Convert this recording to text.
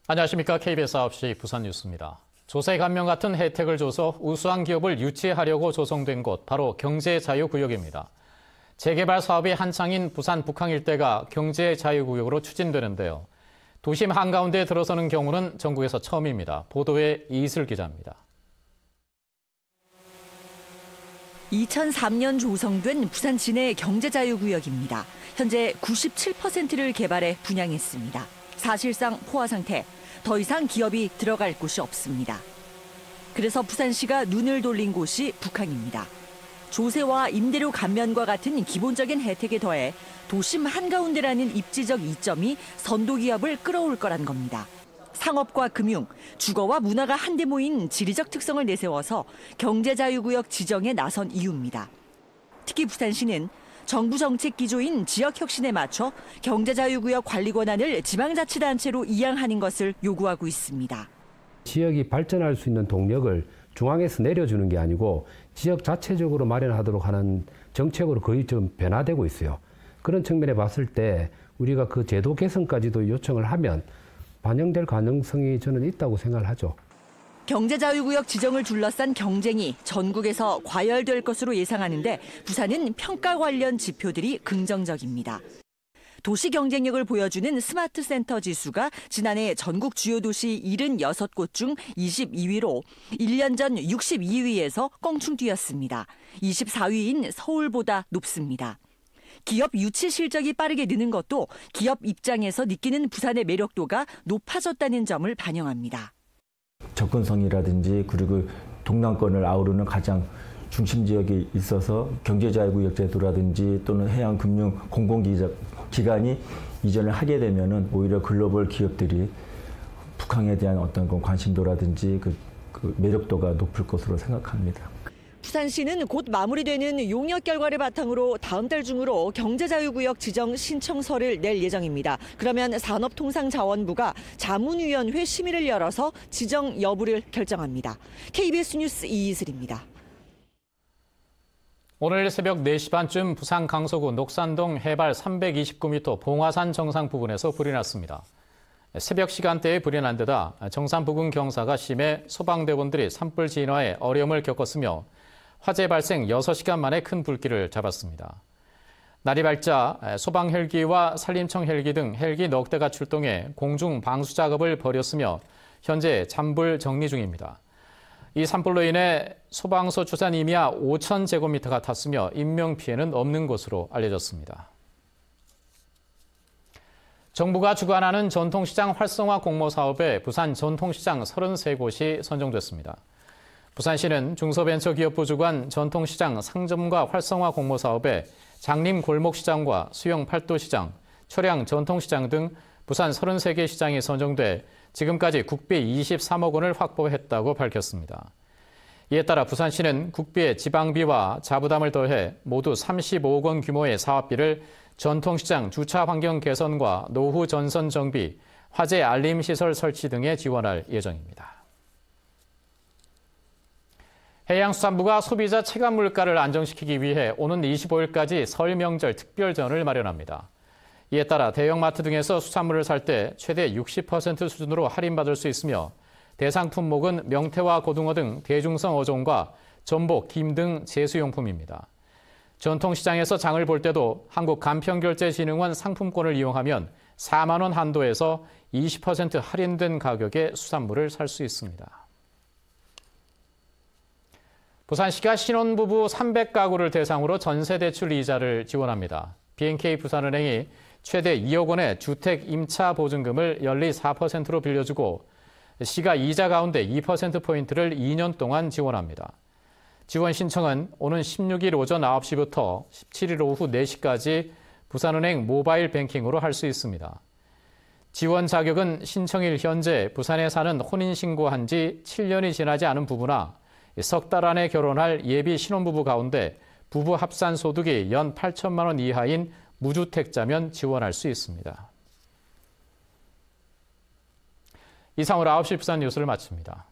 안녕하십니까. KBS 9시 부산 뉴스입니다. 조세 감면 같은 혜택을 줘서 우수한 기업을 유치하려고 조성된 곳, 바로 경제자유구역입니다. 재개발 사업이 한창인 부산 북항 일대가 경제자유구역으로 추진되는데요. 도심 한가운데에 들어서는 경우는 전국에서 처음입니다. 보도에 이슬 기자입니다. 2003년 조성된 부산 시내 경제자유구역입니다. 현재 97%를 개발해 분양했습니다. 사실상 포화 상태, 더 이상 기업이 들어갈 곳이 없습니다. 그래서 부산시가 눈을 돌린 곳이 북항입니다. 조세와 임대료 감면과 같은 기본적인 혜택에 더해 도심 한가운데라는 입지적 이점이 선도기업을 끌어올 거란 겁니다. 상업과 금융, 주거와 문화가 한데 모인 지리적 특성을 내세워서 경제자유구역 지정에 나선 이유입니다. 특히 부산시는 정부 정책 기조인 지역혁신에 맞춰 경제자유구역 관리 권한을 지방자치단체로 이양하는 것을 요구하고 있습니다. 지역이 발전할 수 있는 동력을 중앙에서 내려주는 게 아니고 지역 자체적으로 마련하도록 하는 정책으로 거의 좀 변화되고 있어요. 그런 측면에 봤을 때 우리가 그 제도 개선까지도 요청을 하면 반영될 가능성이 저는 있다고 생각을 하죠. 경제자유구역 지정을 둘러싼 경쟁이 전국에서 과열될 것으로 예상하는데 부산은 평가 관련 지표들이 긍정적입니다. 도시 경쟁력을 보여주는 스마트 센터 지수가 지난해 전국 주요 도시 76곳 중 22위로 1년 전 62위에서 껑충 뛰었습니다. 24위인 서울보다 높습니다. 기업 유치 실적이 빠르게 느는 것도 기업 입장에서 느끼는 부산의 매력도가 높아졌다는 점을 반영합니다. 접근성이라든지 그리고 동남권을 아우르는 가장 중심 지역에 있어서 경제자유구역 제도라든지 또는 해양금융 공공기관이 이전을 하게 되면은 오히려 글로벌 기업들이 북한에 대한 어떤 관심도라든지 그 매력도가 높을 것으로 생각합니다. 부산시는 곧 마무리되는 용역 결과를 바탕으로 다음 달 중으로 경제자유구역 지정 신청서를 낼 예정입니다. 그러면 산업통상자원부가 자문위원회 심의를 열어서 지정 여부를 결정합니다. KBS 뉴스 이이슬입니다. 오늘 새벽 4시 반쯤 부산 강서구 녹산동 해발 329m 봉화산 정상 부근에서 불이 났습니다. 새벽 시간대에 불이 난 데다 정상 부근 경사가 심해 소방대원들이 산불 진화에 어려움을 겪었으며 화재 발생 6시간 만에 큰 불길을 잡았습니다. 날이 밝자 소방 헬기와 산림청 헬기 등 헬기 넉 대가 출동해 공중 방수 작업을 벌였으며 현재 잔불 정리 중입니다. 이 산불로 인해 소방서 추산 임야 5,000제곱미터가 탔으며 인명피해는 없는 것으로 알려졌습니다. 정부가 주관하는 전통시장 활성화 공모 사업에 부산 전통시장 33곳이 선정됐습니다. 부산시는 중소벤처기업부 주관 전통시장 상점과 활성화 공모 사업에 장림 골목시장과 수영 팔도시장, 철양 전통시장 등 부산 33개 시장이 선정돼 지금까지 국비 23억 원을 확보했다고 밝혔습니다. 이에 따라 부산시는 국비에 지방비와 자부담을 더해 모두 35억 원 규모의 사업비를 전통시장 주차 환경 개선과 노후 전선 정비, 화재 알림 시설 설치 등에 지원할 예정입니다. 해양수산부가 소비자 체감 물가를 안정시키기 위해 오는 25일까지 설 명절 특별전을 마련합니다. 이에 따라 대형마트 등에서 수산물을 살 때 최대 60% 수준으로 할인받을 수 있으며 대상 품목은 명태와 고등어 등 대중성 어종과 전복, 김 등 제수용품입니다. 전통시장에서 장을 볼 때도 한국간편결제진흥원 상품권을 이용하면 4만 원 한도에서 20% 할인된 가격에 수산물을 살 수 있습니다. 부산시가 신혼부부 300가구를 대상으로 전세대출 이자를 지원합니다. B&K 부산은행이 최대 2억 원의 주택 임차 보증금을 연리 4%로 빌려주고 시가 이자 가운데 2%포인트를 2년 동안 지원합니다. 지원 신청은 오는 16일 오전 9시부터 17일 오후 4시까지 부산은행 모바일 뱅킹으로 할 수 있습니다. 지원 자격은 신청일 현재 부산에 사는 혼인신고한 지 7년이 지나지 않은 부부나 석 달 안에 결혼할 예비 신혼부부 가운데 부부 합산 소득이 연 8천만 원 이하인 무주택자면 지원할 수 있습니다. 이상으로 9시 부산 뉴스를 마칩니다.